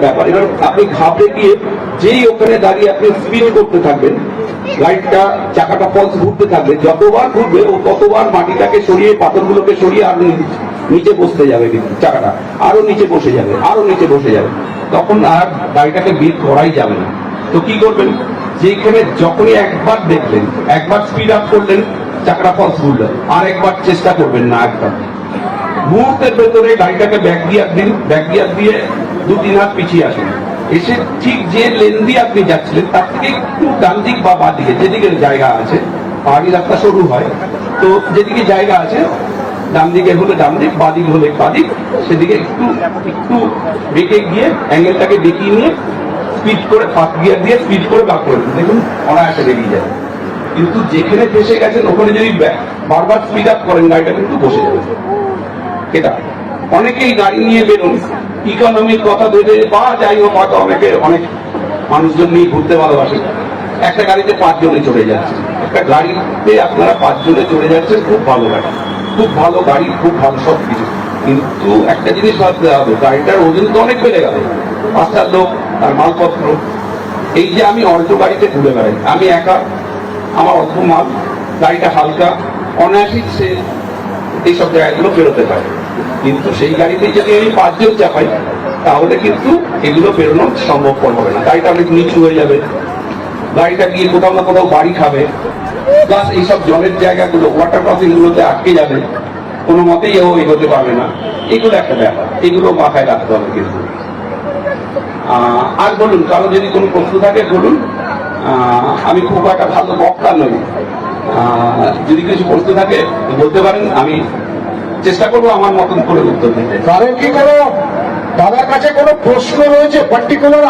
ব্যাপার। এবার আপনি ঘাবড়ে গিয়ে যেই ওখানে দাঁড়িয়ে আপনি স্পিড করতে থাকবেন, গাড়িটা চাকাটা ফলস ঘুরতে থাকবে, যতবার ঘুরবে ও ততবার মাটিটাকে সরিয়ে, পাথরগুলোকে সরিয়ে আর নিচে বসতে যাবে, কিন্তু চাকাটা আরো নিচে বসে যাবে, আরো নিচে বসে যাবে, তখন আর গাড়িটাকে বিট করাই যাবে না। তো কি করবেন, যেখানে যখনই একবার দেখলেন, একবার স্পিড আপ করলেন, চাকাটা ফলস ঘুরলো, আর একবার চেষ্টা করবেন না, একদম মুহূর্তের ভেতরে গাড়িটাকে ব্যাক গিয়ার দিন, ব্যাক গিয়ার দিয়ে 2-3 হাত পিছিয়ে আসেন, এসে ঠিক যে লেন দিয়ে আপনি যাচ্ছিলেন তার থেকে একটু ডান দিক বা বাঁ দিকে যেদিকে জায়গা আছে, পাহাড়ি রাস্তা সরু হয়, তো যেদিকে জায়গা আছে ডান দিকে হলে ডান দিক, বাঁ দিক হলে বাঁ দিক, সেদিকে একটু একটু বেঁকে গিয়ে অ্যাঙ্গেলটাকে দেখিয়ে নিয়ে স্পিড করে ফার্স্ট গিয়ার দিয়ে স্পিড করে বাক করে দেখুন অনায়াসে বেরিয়ে যায়। কিন্তু যেখানে ফেসে গেছেন ওখানে যদি বারবার স্পিড আপ করেন গাড়িটা কিন্তু বসে যাবে। এটা অনেকেই গাড়ি নিয়ে বেরোন ইকোনমির কথা ভেবে বা যাই হোক, হয়তো অনেক মানুষজন নিয়ে ঘুরতে ভালোবাসে, একটা গাড়িতে 5 জনে চড়ে যাচ্ছে, একটা গাড়িতে আপনারা 5 জনে চড়ে যাচ্ছেন, খুব ভালো গাড়ি, খুব ভালো গাড়ি, খুব ভালো সব কিছু, কিন্তু একটা জিনিস ভাবতে হবে, গাড়িটার ওজন তো অনেক বেড়ে গেল, 5টা লোক আর মালপত্র। এই যে আমি অল্টো গাড়িতে ঘুরে বেড়াই, আমি একা, আমার অল্প মাল, গাড়িটা হালকা, অনায়াসই সে এইসব জায়গাগুলো বেরোতে পারে। কিন্তু সেই গাড়িতে যদি আমি 5 জন চাপাই তাহলে কিন্তু এগুলো বেরোনো সম্ভবপর হবে না, গাড়িটা অনেক নিচু হয়ে যাবে, গাড়িটা গিয়ে কোথাও না কোথাও বাড়ি খাবে, প্লাস এইসব জলের জায়গাগুলো, ওয়াটার ক্রসিং গুলোতে আটকে যাবে, কোনো মতেই ও এগোতে পারবে না। এগুলো একটা ব্যাপার, এগুলো মাথায় রাখতে হবে কিন্তু। আর বলুন, কারো যদি কোনো প্রশ্ন থাকে বলুন, আমি খুব একটা ভালো বক্তা নই, যদি কিছু প্রশ্ন থাকে বলতে পারেন, আমি চেষ্টা করবো আমার মতন করে উত্তর দিতে। কারণ কি কোনো দাদার কাছে কোনো প্রশ্ন রয়েছে পার্টিকুলার?